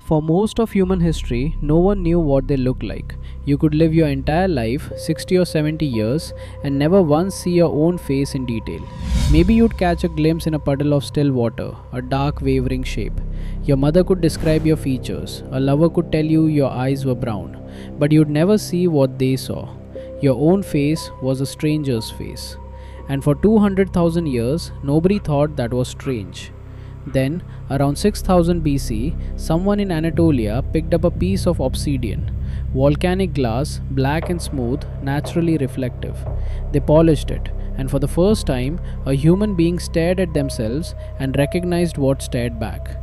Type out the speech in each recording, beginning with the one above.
For most of human history, no one knew what they looked like. You could live your entire life, 60 or 70 years, and never once see your own face in detail. Maybe you'd catch a glimpse in a puddle of still water, a dark wavering shape. Your mother could describe your features, a lover could tell you your eyes were brown, but you'd never see what they saw. Your own face was a stranger's face. And for 200,000 years, nobody thought that was strange. Then, around 6000 BC, someone in Anatolia picked up a piece of obsidian, volcanic glass, black and smooth, naturally reflective. They polished it, and for the first time, a human being stared at themselves and recognized what stared back.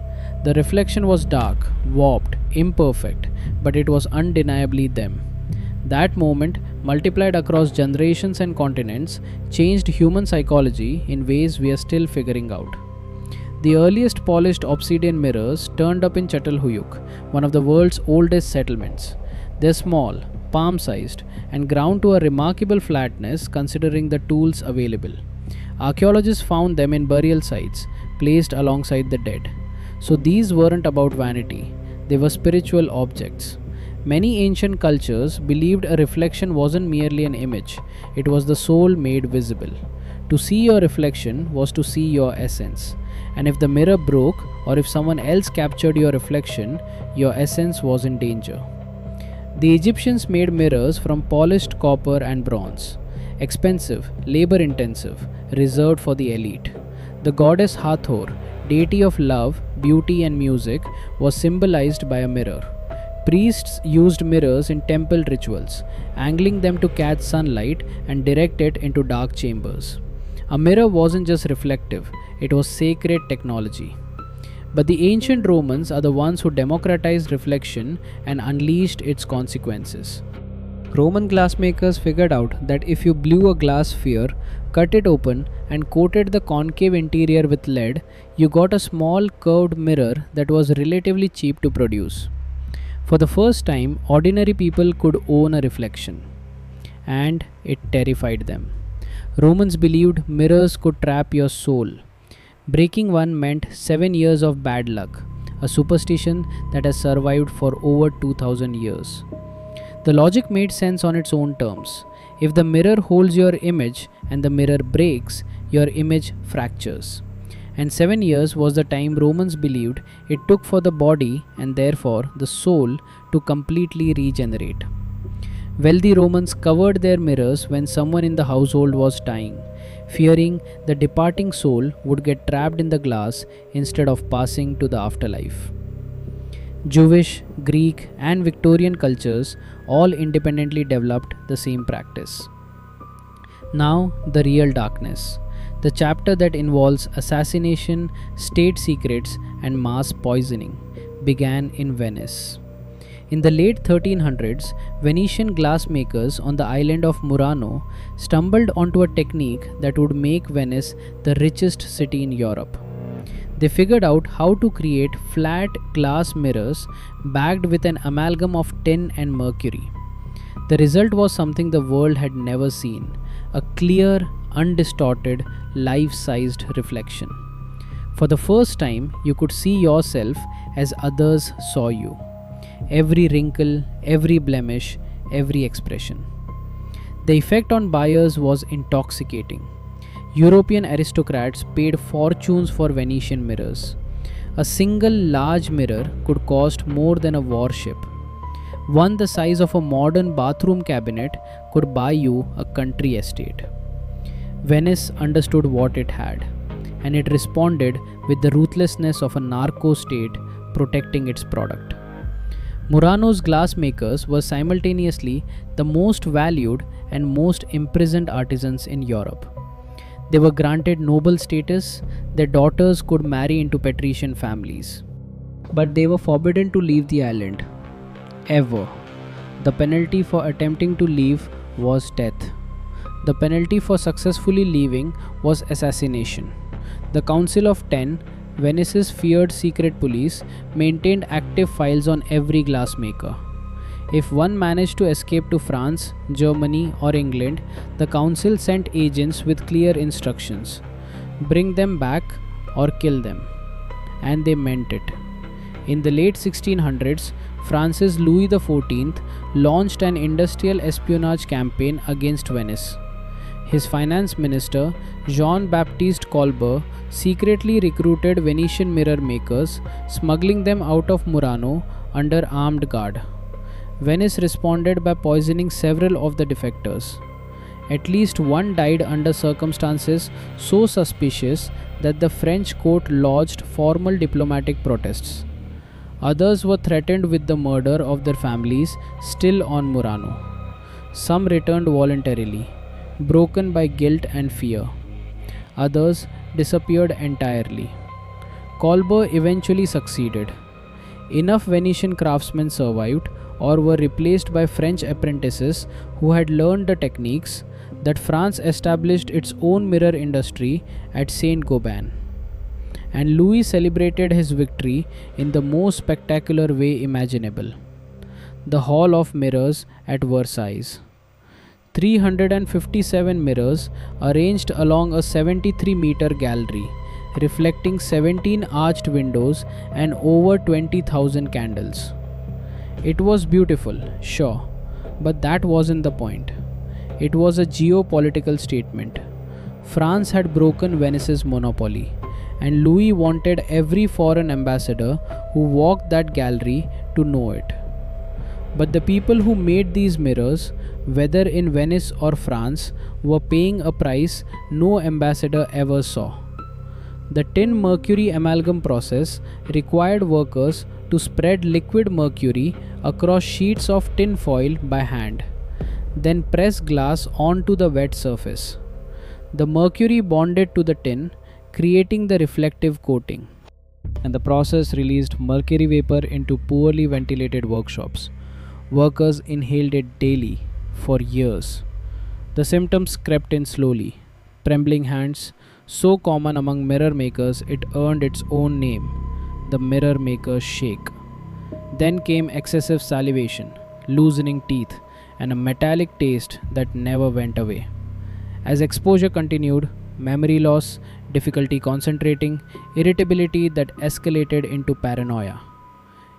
The reflection was dark, warped, imperfect, but it was undeniably them. That moment, multiplied across generations and continents, changed human psychology in ways we are still figuring out. The earliest polished obsidian mirrors turned up in Çatalhöyük, one of the world's oldest settlements. They're small, palm-sized, and ground to a remarkable flatness considering the tools available. Archaeologists found them in burial sites, placed alongside the dead. So these weren't about vanity, they were spiritual objects. Many ancient cultures believed a reflection wasn't merely an image, it was the soul made visible. To see your reflection was to see your essence. And if the mirror broke or if someone else captured your reflection, your essence was in danger. The Egyptians made mirrors from polished copper and bronze. Expensive, labor-intensive, reserved for the elite. The goddess Hathor, deity of love, beauty and music, was symbolized by a mirror. Priests used mirrors in temple rituals, angling them to catch sunlight and direct it into dark chambers. A mirror wasn't just reflective, it was sacred technology. But the ancient Romans are the ones who democratized reflection and unleashed its consequences. Roman glassmakers figured out that if you blew a glass sphere, cut it open, and coated the concave interior with lead, you got a small curved mirror that was relatively cheap to produce. For the first time, ordinary people could own a reflection. And it terrified them. Romans believed mirrors could trap your soul. Breaking one meant 7 years of bad luck, a superstition that has survived for over 2000 years. The logic made sense on its own terms. If the mirror holds your image and the mirror breaks, your image fractures. And 7 years was the time Romans believed it took for the body and therefore the soul to completely regenerate. Wealthy Romans covered their mirrors when someone in the household was dying, fearing the departing soul would get trapped in the glass instead of passing to the afterlife. Jewish, Greek, and Victorian cultures all independently developed the same practice. Now, the real darkness. The chapter that involves assassination, state secrets, and mass poisoning began in Venice. In the late 1300s, Venetian glassmakers on the island of Murano stumbled onto a technique that would make Venice the richest city in Europe. They figured out how to create flat glass mirrors backed with an amalgam of tin and mercury. The result was something the world had never seen: a clear, undistorted, life-sized reflection. For the first time, you could see yourself as others saw you. Every wrinkle, every blemish, every expression. The effect on buyers was intoxicating. European aristocrats paid fortunes for Venetian mirrors. A single large mirror could cost more than a warship. One the size of a modern bathroom cabinet could buy you a country estate. Venice understood what it had, and it responded with the ruthlessness of a narco state protecting its product. Murano's glassmakers were simultaneously the most valued and most imprisoned artisans in Europe. They were granted noble status, their daughters could marry into patrician families. But they were forbidden to leave the island. Ever. The penalty for attempting to leave was death. The penalty for successfully leaving was assassination. The Council of Ten, Venice's feared secret police, maintained active files on every glassmaker. If one managed to escape to France, Germany, or England, the council sent agents with clear instructions: bring them back or kill them. And they meant it. In the late 1600s, Francis Louis XIV launched an industrial espionage campaign against Venice. His finance minister, Jean-Baptiste Colbert, secretly recruited Venetian mirror makers, smuggling them out of Murano under armed guard. Venice responded by poisoning several of the defectors. At least one died under circumstances so suspicious that the French court lodged formal diplomatic protests. Others were threatened with the murder of their families still on Murano. Some returned voluntarily, broken by guilt and fear. Others disappeared entirely. Colbert eventually succeeded. Enough Venetian craftsmen survived or were replaced by French apprentices who had learned the techniques that France established its own mirror industry at Saint-Gobain. And Louis celebrated his victory in the most spectacular way imaginable. The Hall of Mirrors at Versailles. 357 mirrors arranged along a 73-meter gallery, reflecting 17 arched windows and over 20,000 candles. It was beautiful, sure, but that wasn't the point. It was a geopolitical statement. France had broken Venice's monopoly, and Louis wanted every foreign ambassador who walked that gallery to know it. But the people who made these mirrors, whether in Venice or France, were paying a price no ambassador ever saw. The tin mercury amalgam process required workers to spread liquid mercury across sheets of tin foil by hand, then press glass onto the wet surface. The mercury bonded to the tin, creating the reflective coating, and the process released mercury vapor into poorly ventilated workshops. Workers inhaled it daily for years. The symptoms crept in slowly. Trembling hands, so common among mirror makers it earned its own name, the mirror maker's shake. Then came excessive salivation, loosening teeth, and a metallic taste that never went away. As exposure continued, memory loss, difficulty concentrating, irritability that escalated into paranoia.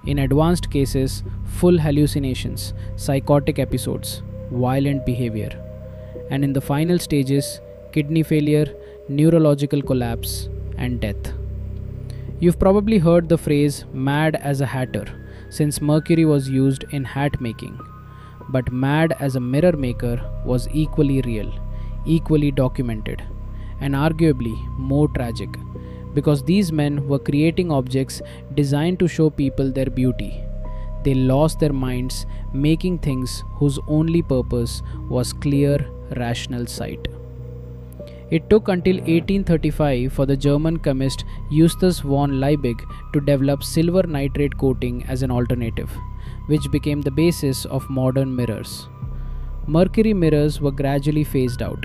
In advanced cases, full hallucinations, psychotic episodes, violent behavior. And in the final stages, kidney failure, neurological collapse, and death. You've probably heard the phrase mad as a hatter, since mercury was used in hat making. But mad as a mirror maker was equally real, equally documented, and arguably more tragic, because these men were creating objects designed to show people their beauty. They lost their minds making things whose only purpose was clear, rational sight. It took until 1835 for the German chemist Justus von Liebig to develop silver nitrate coating as an alternative, which became the basis of modern mirrors. Mercury mirrors were gradually phased out,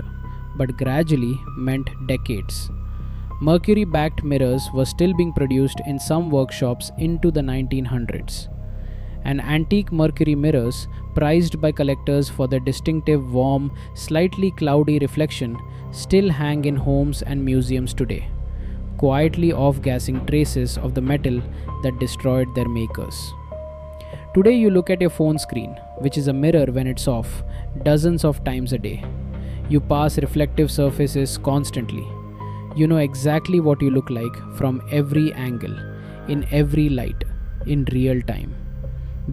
but gradually meant decades. Mercury-backed mirrors were still being produced in some workshops into the 1900s. And antique mercury mirrors, prized by collectors for their distinctive warm, slightly cloudy reflection, still hang in homes and museums today, quietly off-gassing traces of the metal that destroyed their makers. Today you look at your phone screen, which is a mirror when it's off, dozens of times a day. You pass reflective surfaces constantly. You know exactly what you look like from every angle, in every light, in real time.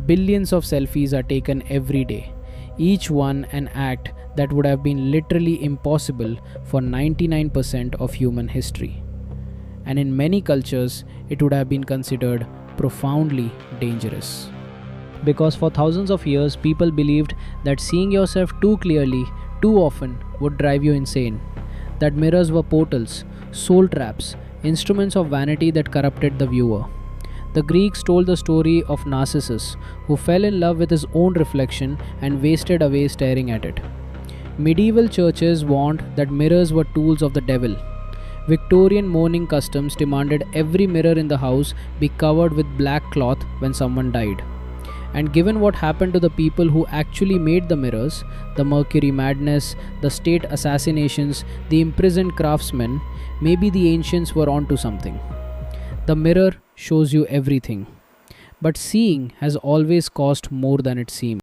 Billions of selfies are taken every day, each one an act that would have been literally impossible for 99% of human history. And in many cultures, it would have been considered profoundly dangerous. Because for thousands of years, people believed that seeing yourself too clearly, too often, would drive you insane. That mirrors were portals, soul traps, instruments of vanity that corrupted the viewer. The Greeks told the story of Narcissus, who fell in love with his own reflection and wasted away staring at it. Medieval churches warned that mirrors were tools of the devil. Victorian mourning customs demanded every mirror in the house be covered with black cloth when someone died. And given what happened to the people who actually made the mirrors, the mercury madness, the state assassinations, the imprisoned craftsmen, maybe the ancients were onto something. The mirror shows you everything. but seeing has always cost more than it seems.